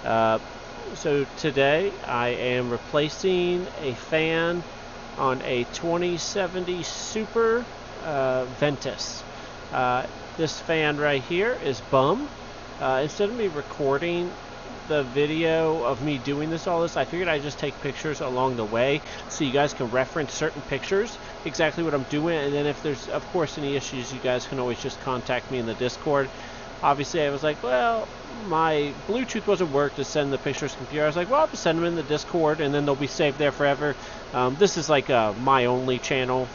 So today I am replacing a fan on a 2070 Super Ventus. This fan right here is bum. Instead of me recording the video of me doing all this, I figured I'd just take pictures along the way so you guys can reference certain pictures, exactly what I'm doing, and then if there's, of course, any issues, you guys can always just contact me in the Discord. Obviously, I was like, well, my Bluetooth wasn't work to send the pictures to the computer. I was like, well, I'll just send them in the Discord, and then they'll be saved there forever. This is like a my only channel,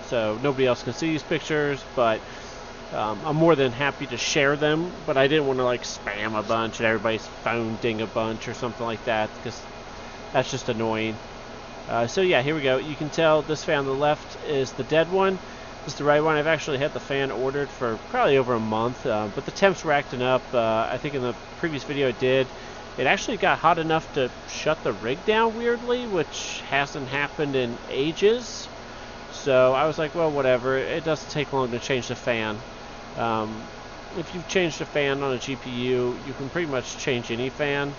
so nobody else can see these pictures, but I'm more than happy to share them, but I didn't want to like spam a bunch and everybody's phone ding a bunch or something like that, because that's just annoying. So yeah, here we go. You can tell this fan on the left is the dead one. This is the right one. I've actually had the fan ordered for probably over a month, but the temps were acting up. I think in the previous video I did, it actually got hot enough to shut the rig down weirdly, which hasn't happened in ages. So I was like, well, whatever. It doesn't take long to change the fan. If you've changed a fan on a GPU, you can pretty much change any fan,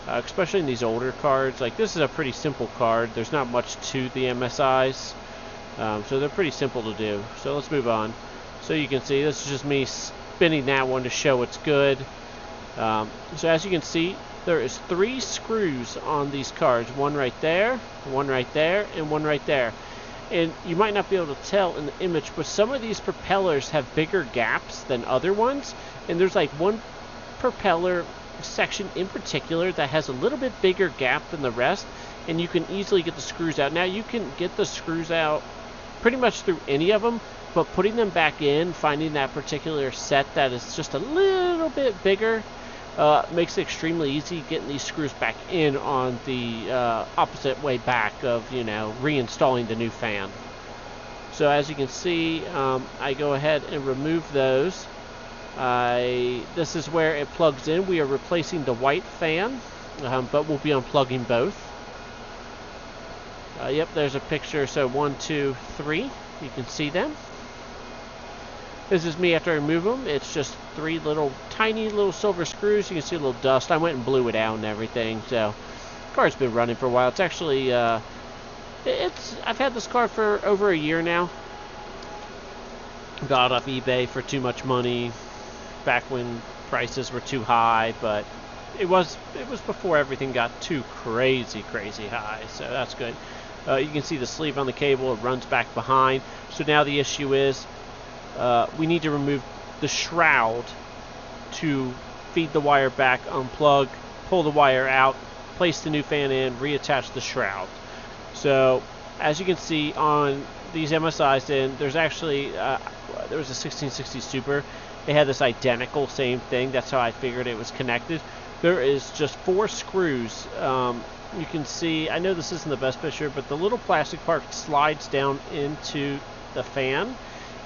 especially in these older cards. Like, this is a pretty simple card. There's not much to the MSIs, so they're pretty simple to do. So let's move on. So you can see this is just me spinning that one to show it's good. So as you can see, there is 3 screws on these cards. One right there, one right there, and one right there. And you might not be able to tell in the image, but some of these propellers have bigger gaps than other ones. And there's like one propeller section in particular that has a little bit bigger gap than the rest, and you can easily get the screws out. Now you can get the screws out pretty much through any of them, but putting them back in, finding that particular set that is just a little bit bigger, makes it extremely easy getting these screws back in on the opposite way back of, you know, reinstalling the new fan. So as you can see, I go ahead and remove those. This is where it plugs in. We are replacing the white fan, but we'll be unplugging both. Yep, there's a picture. So 1, 2, 3. You can see them. This is me after I remove them. It's just 3 little tiny little silver screws. You can see a little dust. I went and blew it out and everything. So the car's been running for a while. It's actually I've had this car for over a year now. Got it off eBay for too much money back when prices were too high, but it was before everything got too crazy high. So that's good. You can see the sleeve on the cable. It runs back behind. So now the issue is, we need to remove the shroud to feed the wire back, unplug, pull the wire out, place the new fan in, reattach the shroud. So as you can see on these MSIs, there's actually there was a 1660 Super. They had this identical same thing. That's how I figured it was connected. There is just 4 screws. You can see, I know this isn't the best picture, but the little plastic part slides down into the fan.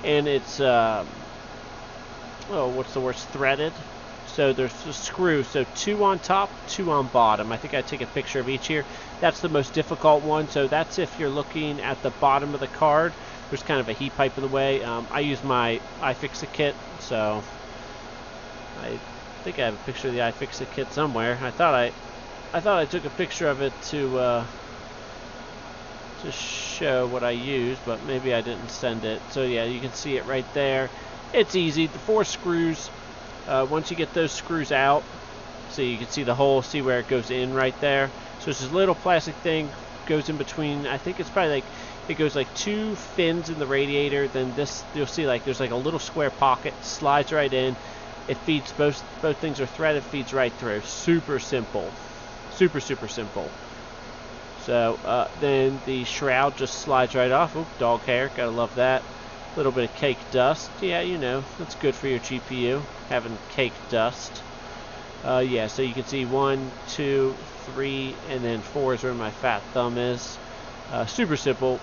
And it's, what's the word, threaded. So there's a screw, so 2 on top, 2 on bottom. I think I take a picture of each here. That's the most difficult one. So that's if you're looking at the bottom of the card. There's kind of a heat pipe in the way. I use my iFixit kit, so I think I have a picture of the iFixit kit somewhere. I thought I took a picture of it to show what I used, but maybe I didn't send it. So yeah, you can see it right there. It's easy. The 4 screws, once you get those screws out, so you can see the hole, see where it goes in right there. So it's this little plastic thing, goes in between. I think it's probably like, it goes like 2 fins in the radiator, then this, you'll see like there's like a little square pocket, slides right in. It feeds, both things are threaded, feeds right through. Super simple. Super simple. So then the shroud just slides right off. Oop, dog hair, gotta love that. A little bit of cake dust. Yeah, you know, that's good for your GPU, having cake dust. Yeah, so you can see 1, 2, 3, and then 4 is where my fat thumb is. Super simple.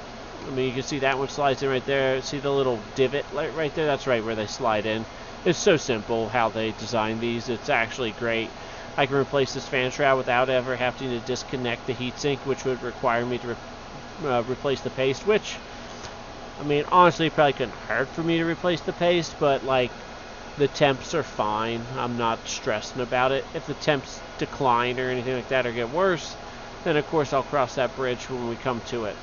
I mean, you can see that one slides in right there. See the little divot right there? That's right where they slide in. It's so simple how they design these. It's actually great. I can replace this fan shroud without ever having to disconnect the heatsink, which would require me to replace the paste, which, I mean, honestly, it probably couldn't hurt for me to replace the paste, but, like, The temps are fine. I'm not stressing about it. If the temps decline or anything like that or get worse, then of course I'll cross that bridge when we come to it.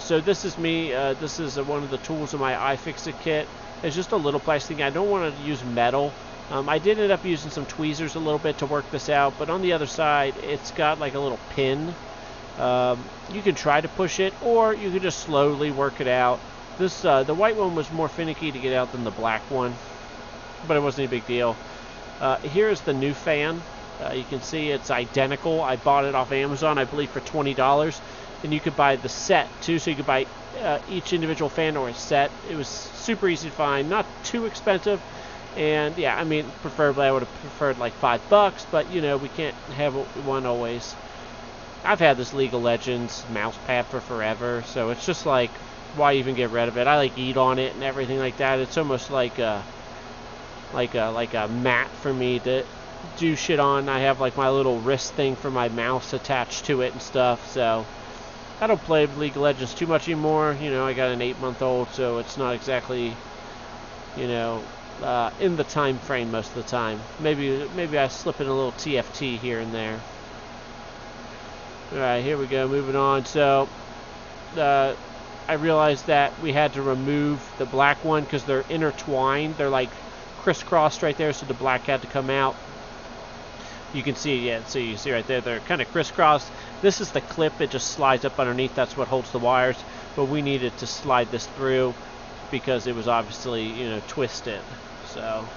So this is me. This is one of the tools in my iFixit kit. It's just a little plastic. I don't want to use metal. I did end up using some tweezers a little bit to work this out, but on the other side, it's got like a little pin. You can try to push it, or you can just slowly work it out. This the white one was more finicky to get out than the black one, but it wasn't a big deal. Here's the new fan. You can see it's identical. I bought it off Amazon, I believe, for $20. And you could buy the set too, so you could buy each individual fan or a set. It was super easy to find, not too expensive, and yeah, I mean, preferably I would have preferred like $5, but you know, we can't have one always. I've had this League of Legends mouse pad for forever, so it's just like, why even get rid of it? I like eat on it and everything like that. It's almost like a mat for me to do shit on. I have like my little wrist thing for my mouse attached to it and stuff, so I don't play League of Legends too much anymore. You know, I got an 8-month-old, so it's not exactly, you know, in the time frame most of the time. Maybe I slip in a little TFT here and there. Alright, here we go, moving on. So, I realized that we had to remove the black one because they're intertwined. They're like crisscrossed right there, so the black had to come out. You can see, yeah, so you see right there, they're kind of crisscrossed. This is the clip, it just slides up underneath, that's what holds the wires, but we needed to slide this through because it was obviously, you know, twisted. So,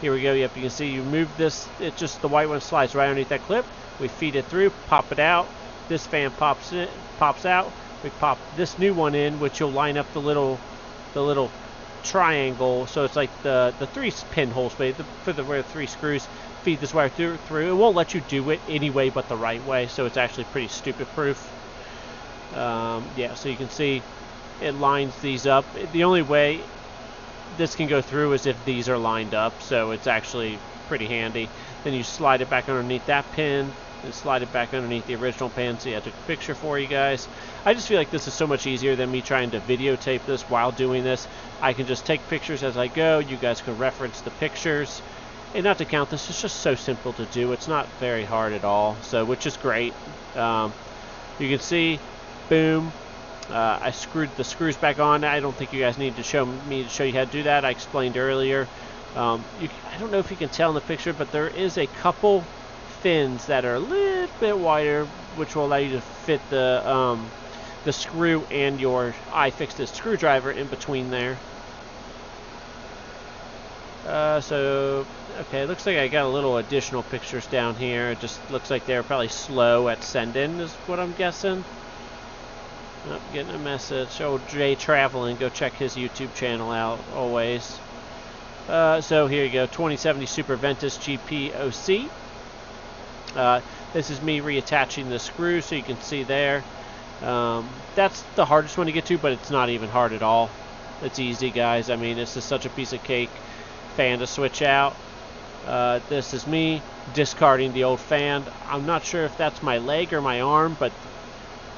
here we go, yep, you can see you move this, it just, the white one slides right underneath that clip, we feed it through, pop it out, this fan pops out, we pop this new one in, which you'll line up the little triangle, so it's like the 3 pinholes, but for the where 3 screws, feed this wire through. It won't let you do it anyway but the right way, so it's actually pretty stupid proof. Yeah, so you can see it lines these up. The only way this can go through is if these are lined up, so it's actually pretty handy. Then you slide it back underneath that pin and slide it back underneath the original pin. So yeah, I took a picture for you guys. I just feel like this is so much easier than me trying to videotape this while doing this. I can just take pictures as I go. You guys can reference the pictures. And not to count this, it's just so simple to do. It's not very hard at all, so which is great. You can see, boom, I screwed the screws back on. I don't think you guys need to show you how to do that. I explained earlier. I don't know if you can tell in the picture, but there is a couple fins that are a little bit wider, which will allow you to fit the screw and your iFixit screwdriver in between there. So, okay, looks like I got a little additional pictures down here. It just looks like they're probably slow at sending, is what I'm guessing. Oh, getting a message. Old Jay Traveling, go check his YouTube channel out, always. So here you go, 2070 Super Ventus GPOC. This is me reattaching the screw, so you can see there. That's the hardest one to get to, but it's not even hard at all. It's easy, guys. I mean, this is such a piece of cake. Fan to switch out. This is me discarding the old fan. I'm not sure if that's my leg or my arm, but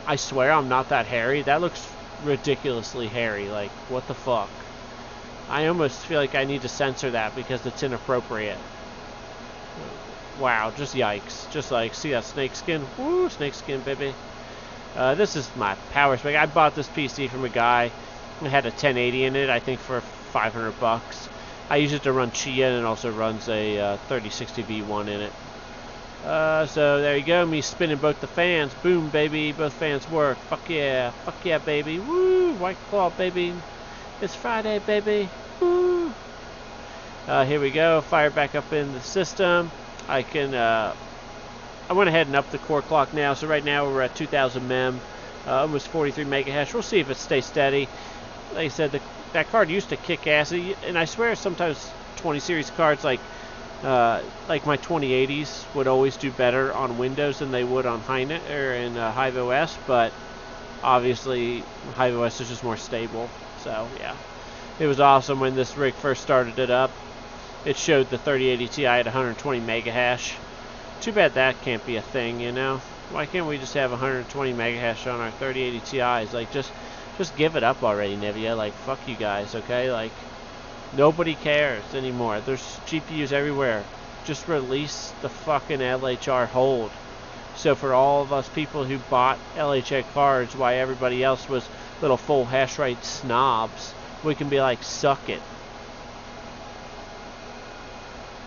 I swear I'm not that hairy. That looks ridiculously hairy. Like, what the fuck? I almost feel like I need to censor that because it's inappropriate. Wow, just yikes. Just like, see that snake skin? Woo, snake skin, baby. This is my power spec. I bought this PC from a guy. It had a 1080 in it, I think for $500. I use it to run Chia, and it also runs a 3060V1 in it. So there you go, me spinning both the fans. Boom, baby, both fans work. Fuck yeah, baby. Woo, White Claw, baby. It's Friday, baby. Woo. Here we go, fire back up in the system. I went ahead and upped the core clock now, so right now we're at 2000 mem, almost 43 megahash. We'll see if it stays steady. Like I said, that card used to kick ass, and I swear sometimes 20 series cards like my 2080s would always do better on Windows than they would on Hive OS, but obviously Hive OS is just more stable. So yeah, it was awesome when this rig first started it up. It showed the 3080 Ti at 120 megahash. Too bad that can't be a thing, you know? Why can't we just have 120 megahash on our 3080 Ti's? Like, just give it up already, Nivea. Like, fuck you guys, okay? Like, Nobody cares anymore. There's GPUs everywhere. Just release the fucking LHR hold. So for all of us people who bought LHA cards, why everybody else was little full hash rate snobs, we can be like, suck it.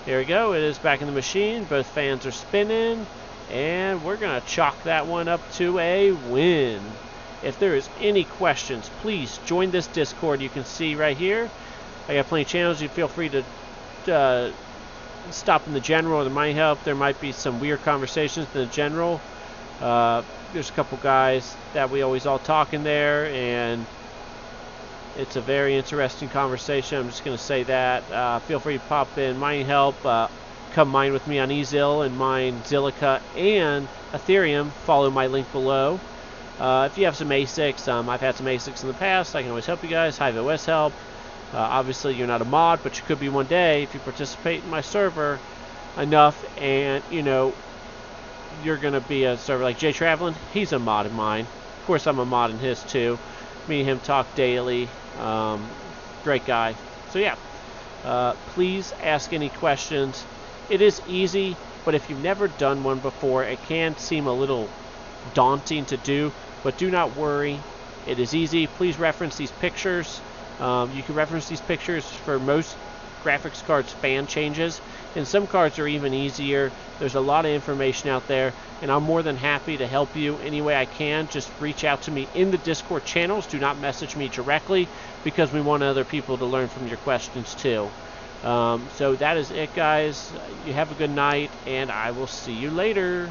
Here we go. It is back in the machine. Both fans are spinning. And we're going to chalk that one up to a win. If there is any questions, please join this Discord. You can see right here. I got plenty of channels. You feel free to stop in the general or the mining help. There might be some weird conversations in the general. There's a couple guys that we always all talk in there, and it's a very interesting conversation. I'm just going to say that. Feel free to pop in mining help. Come mine with me on Ezil and mine Zilliqa and Ethereum. Follow my link below. If you have some ASICs, I've had some ASICs in the past. I can always help you guys. Hive OS help. Obviously, you're not a mod, but you could be one day if you participate in my server enough, and you know you're gonna be a server like Jay Traveling. He's a mod of mine. Of course, I'm a mod in his too. Me and him talk daily. Great guy. So yeah, please ask any questions. It is easy, but if you've never done one before, it can seem a little daunting to do. But do not worry, it is easy. Please reference these pictures. You can reference these pictures for most graphics cards fan changes, and some cards are even easier. There's a lot of information out there, and I'm more than happy to help you any way I can. Just reach out to me in the Discord channels. Do not message me directly, because we want other people to learn from your questions too. So that is it, guys. You have a good night, and I will see you later.